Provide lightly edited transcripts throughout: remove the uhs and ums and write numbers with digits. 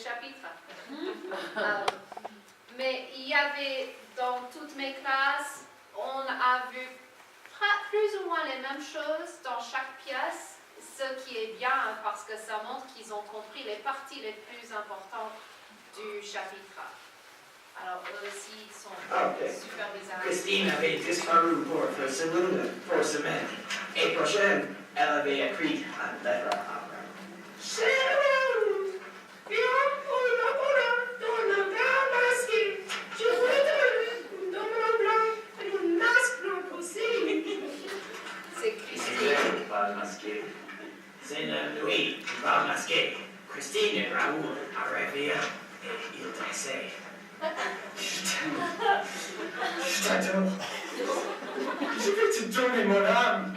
chapitre. Mais il y avait dans toutes mes classes, on a vu plus ou moins les mêmes choses dans chaque pièce, ce qui est bien parce que ça montre qu'ils ont compris les parties les plus importantes du chapitre. Alors eux aussi ils sont super bizarres. Christine avait disparu pour semaine. Et prochaine, elle avait écrit un lettre à C'est Christine. Pas masqué. C'est la nuit, pas masqué. Christine et Raoul arrivaient et ils dansaient. Je t'adore. Je vais te donner mon âme.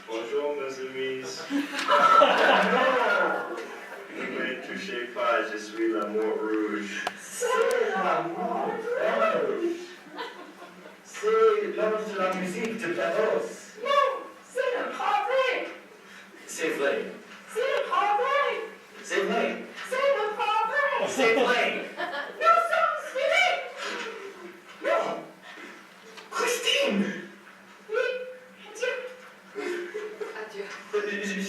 Bonjour mes amis. Ne me touchez pas, je suis l'amour rouge. C'est l'amour rouge. C'est l'heure de la musique de Platos. Non, c'est le vrai. C'est vrai. C'est le vrai. C'est vrai. C'est le vrai. C'est vrai. Nous sommes finis. Non. Christine. Oui, adieu. Adieu.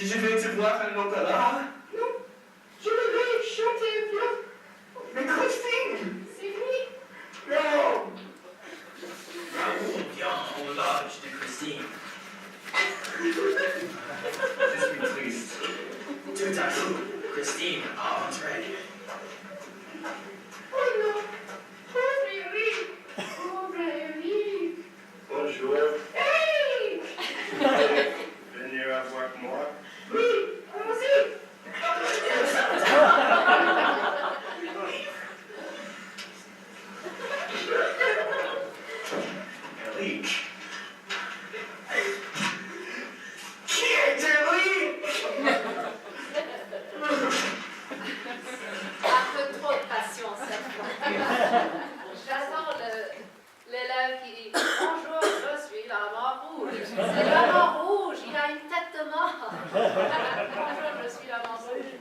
Je vais te voir à l'opéra. Non, je vais chanter bien. Mais Christine. C'est fini. Non. Raoul vient au lodge de Christine. Je suis triste. Tout à coup, Christine a entré. Oh non, pauvre Eric. Pauvre Eric. Bonjour. Hey! Venir avec moi. Oui, allons-y. Eric. Qui est Eric? Un peu trop de patience cette fois. J'adore l'élève qui dit bonjour, je suis la mort rouge. C'est la mort rouge, il a une tête de mort. Bonjour, je suis la mort rouge.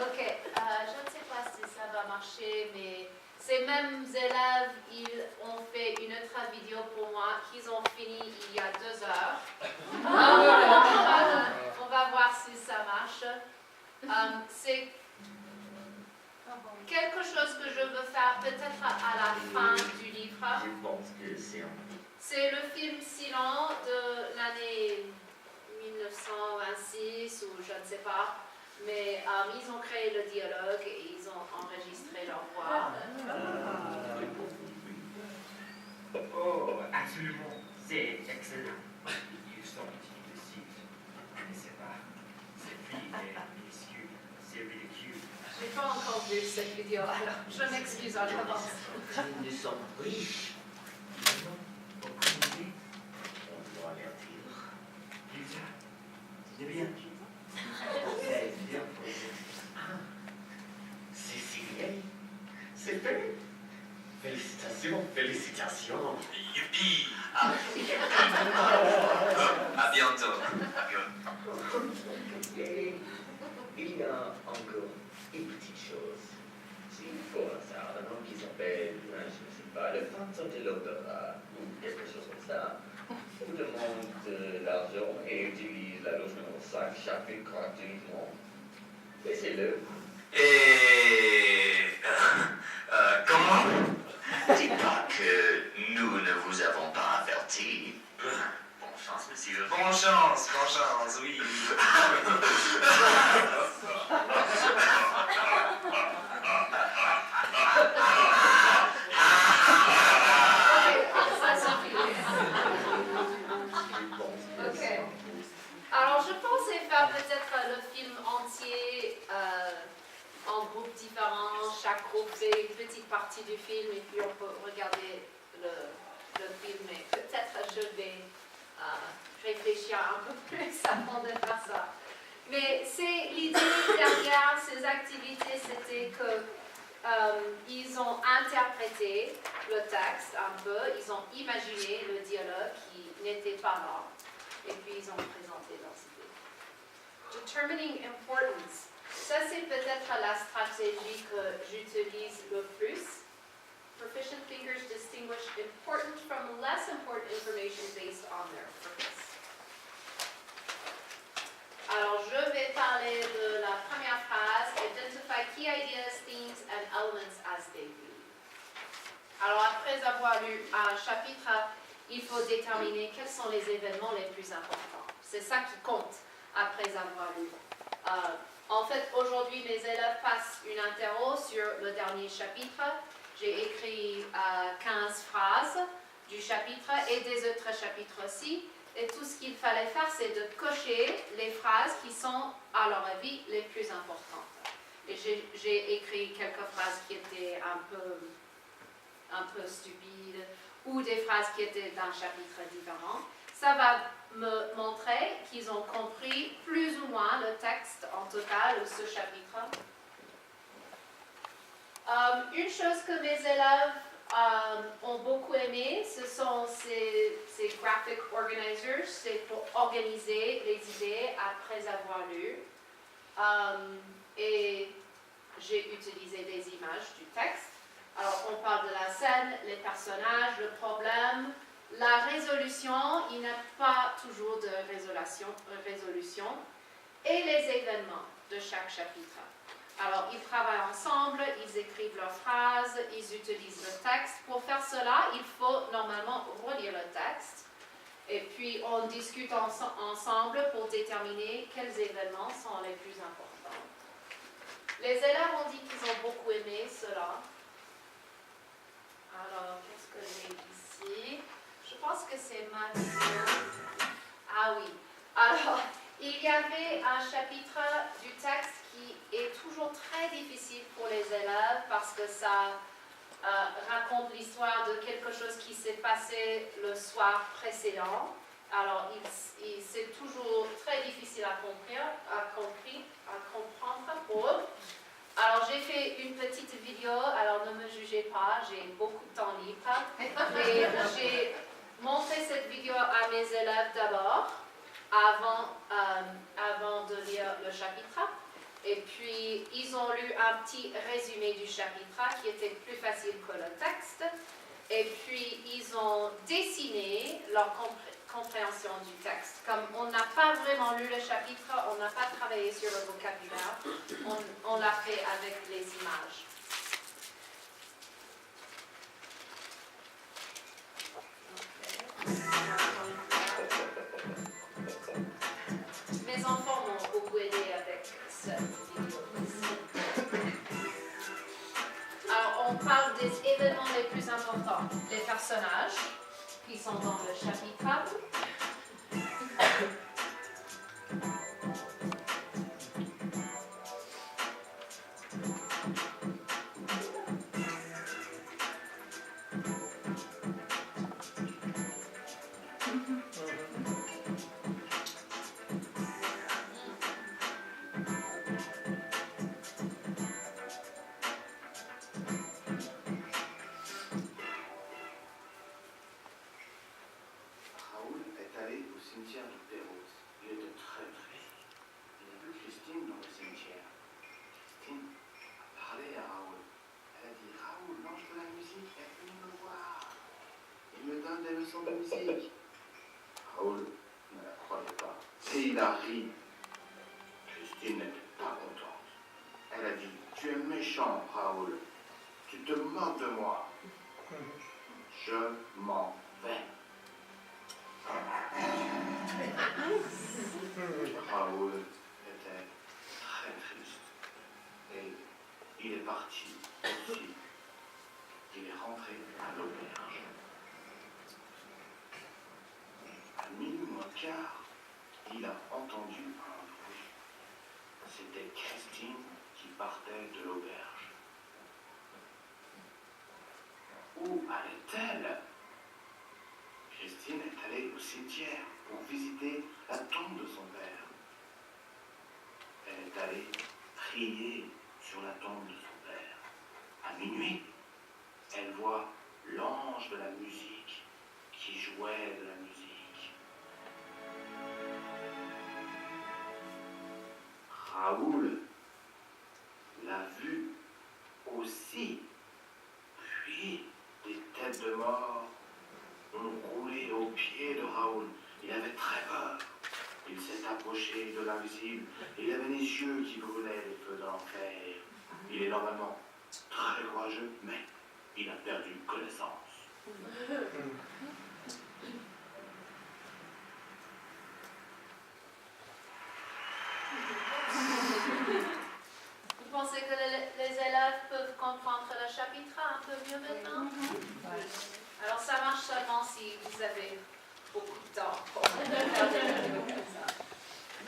Ok, je ne sais pas si ça va marcher, mais ces mêmes élèves, ils ont fait une autre vidéo pour moi qu'ils ont fini il y a 2 heures. On va voir si ça marche. C'est quelque chose que je veux faire peut-être à la fin du livre. Je pense que c'est C'est le film Silent de l'année 1926 ou je ne sais pas. Mais ils ont créé le dialogue et ils ont enregistré leur voix. Oh, absolument, c'est excellent. Ils sont ici. Je ne sais pas. Cette fille est minuscule, c'est ridicule. J'ai pas encore vu cette vidéo, alors je m'excuse en avance. Nous sommes riches. Nous aucune idée. On doit les dire. Lisa, c'est bien. C'est bien posé. Ah, c'est signé. C'est fait. Félicitations, félicitations. Youpi! À bientôt. Et il y a encore une petite chose. C'est pour hasard un homme qui s'appelle, je ne sais pas, le fantôme de l'opéra ou quelque chose comme ça, vous demande de l'argent et utilise la loge numéro 5 chapitre gratuitement. Laissez-le. Et... comment? Dites pas que nous ne vous avons pas averti. Bonne chance, monsieur. Bonne chance, oui. Ça suffit. Ok. Alors, je pensais faire peut-être le film entier en groupes différents. Chaque groupe fait une petite partie du film et puis on peut regarder le film. Et peut-être je vais réfléchir un peu plus avant de faire ça. Mais c'est l'idée derrière ces activités, c'était que ils ont interprété le texte un peu, ils ont imaginé le dialogue qui n'était pas là, et puis ils ont présenté leurs idées. Determining importance. Ça, c'est peut-être la stratégie que j'utilise le plus. Proficient thinkers distinguish important from less important information based on their purpose. Alors, je vais parler de la première phrase. Identify key ideas, themes, and elements as they read. Alors, après avoir lu un chapitre, il faut déterminer quels sont les événements les plus importants. C'est ça qui compte après avoir lu. En fait, aujourd'hui, mes élèves passent une interro sur le dernier chapitre. J'ai écrit 15 phrases du chapitre et des autres chapitres aussi. Et tout ce qu'il fallait faire, c'est de cocher les phrases qui sont, à leur avis, les plus importantes. Et j'ai écrit quelques phrases qui étaient un peu stupides ou des phrases qui étaient d'un chapitre différent. Ça va me montrer qu'ils ont compris plus ou moins le texte en total de ce chapitre. Une chose que mes élèves ont beaucoup aimé, ce sont ces graphic organizers. C'est pour organiser les idées après avoir lu. Et j'ai utilisé des images du texte. Alors, on parle de la scène, les personnages, le problème, la résolution. Il n'y a pas toujours de résolution. Et les événements de chaque chapitre. Alors, ils travaillent ensemble, ils écrivent leurs phrases, ils utilisent le texte. Pour faire cela, il faut normalement relire le texte. Et puis, on discute ensemble pour déterminer quels événements sont les plus importants. Les élèves ont dit qu'ils ont beaucoup aimé cela. Alors, qu'est-ce que j'ai ici? Je pense que c'est ma vidéo. Ah oui. Alors, il y avait un chapitre du texte qui est toujours très difficile pour les élèves parce que ça raconte l'histoire de quelque chose qui s'est passé le soir précédent. Alors, c'est toujours très difficile à comprendre pour eux. Alors, j'ai fait une petite vidéo, alors ne me jugez pas, j'ai beaucoup de temps libre. Mais j'ai montré cette vidéo à mes élèves d'abord, avant de lire le chapitre. Et puis, ils ont lu un petit résumé du chapitre qui était plus facile que le texte. Et puis, ils ont dessiné leur compréhension du texte. Comme on n'a pas vraiment lu le chapitre, on n'a pas travaillé sur le vocabulaire, on l'a fait avec les images. Mes enfants m'ont beaucoup aidé avec cette vidéo. Alors, on parle des événements les plus importants. Les personnages qui sont dans le chapitre. Cimetière de Perros. Il était très triste. Il a vu Christine dans le cimetière. Christine a parlé à Raoul. Elle a dit: Raoul, lance de la musique, elle est venue me voir. Il me donne des leçons de musique. Raoul ne la croyait pas. Et il a ri. Christine n'était pas contente. Elle a dit: Tu es méchant, Raoul. Tu te moques de moi. Je m'en vais. Raoul était très triste et il est parti aussi. Il est rentré à l'auberge. À minuit moins quart, il a entendu un bruit. C'était Christine qui partait de l'auberge. Où allait-elle? Christine est allée au cimetière pour visiter la tombe de son père. Elle est allée prier sur la tombe de son père. À minuit, elle voit l'ange de la musique qui jouait de la musique. Raoul mort. On roulait aux pieds de Raoul. Il avait très peur. Il s'est approché de l'invisible. Il avait les yeux qui brûlaient les feux de l'enfer. Il est normalement très courageux, mais il a perdu connaissance. Vous pensez que les élèves peuvent comprendre le chapitre un peu mieux maintenant? Alors ça marche seulement si vous avez beaucoup de temps pour faire des vidéos comme ça.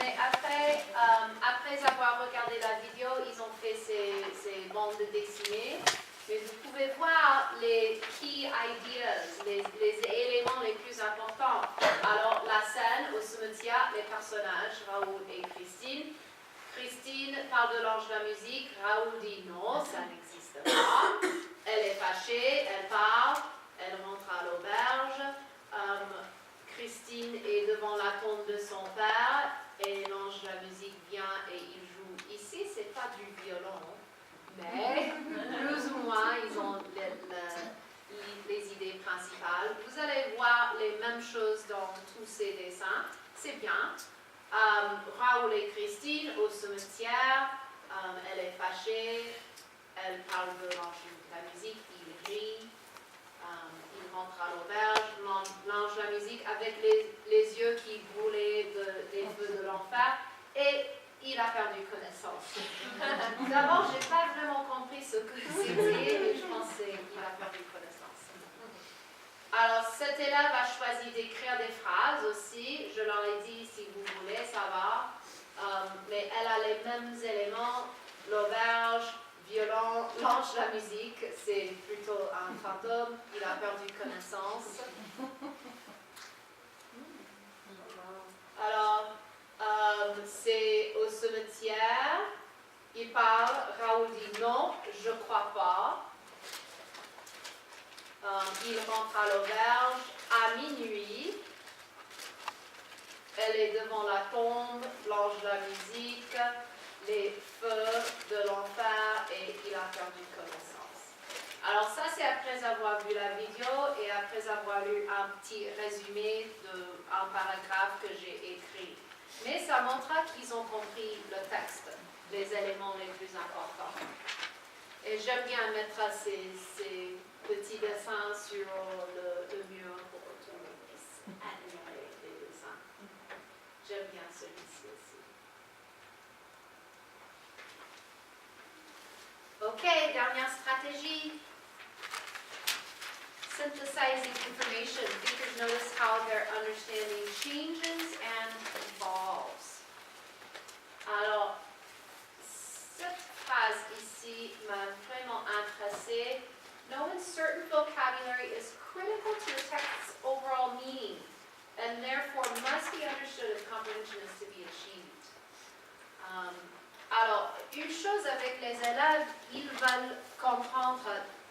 Mais après avoir regardé la vidéo, ils ont fait ces bandes dessinées. Mais vous pouvez voir les key ideas, les éléments les plus importants. Alors la scène au cimetière, les personnages, Raoul et Christine. Christine parle de l'ange de la musique, Raoul dit non, ça n'existe pas. Elle est fâchée, elle part, elle rentre à l'auberge. Christine est devant la tombe de son père et l'ange de la musique vient et il joue. Ici, c'est pas du violon, mais plus ou moins, ils ont les idées principales. Vous allez voir les mêmes choses dans tous ces dessins, c'est bien. Raoul et Christine au cimetière, elle est fâchée, elle parle de l'ange de la musique, il rit. Il rentre à l'auberge, l'ange de la musique avec les yeux qui brûlaient des feux de l'enfer et il a perdu connaissance. D'abord, je n'ai pas vraiment compris ce que c'était, mais je pensais qu'il a perdu connaissance. Alors, cet élève a choisi d'écrire des phrases aussi. Je leur ai dit, si vous voulez, ça va. Mais elle a les mêmes éléments, l'auberge, violon, l'ange de la musique, c'est plutôt un fantôme, il a perdu connaissance. Alors, c'est au cimetière, il parle, Raoul dit non, je crois pas. Il rentre à l'auberge à minuit. Elle est devant la tombe, l'ange de la musique, les feux de l'enfer et il a perdu connaissance. Alors ça, c'est après avoir vu la vidéo et après avoir lu un petit résumé d'un paragraphe que j'ai écrit. Mais ça montre qu'ils ont compris le texte, les éléments les plus importants. Et j'aime bien mettre ces petits dessins sur le mur pour que tout le monde puisse admirer les dessins. J'aime bien celui-ci aussi. Ok, dernière stratégie. Synthesizing information. Thinkers notice how their understanding changes and evolves. Alors, cette phrase ici m'a vraiment intéressée. Knowing certain vocabulary is critical to a text's overall meaning and therefore must be understood if comprehension is to be achieved. Alors, une chose avec les élèves, ils veulent comprendre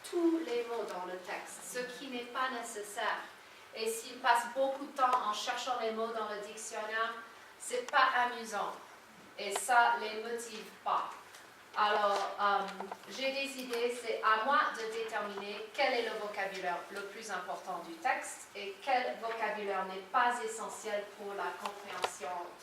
tous les mots dans le texte, ce qui n'est pas nécessaire. Et s'ils passent beaucoup de temps en cherchant les mots dans le dictionnaire, c'est pas amusant. Et ça les motive pas. Alors, j'ai des idées, c'est à moi de déterminer quel est le vocabulaire le plus important du texte et quel vocabulaire n'est pas essentiel pour la compréhension de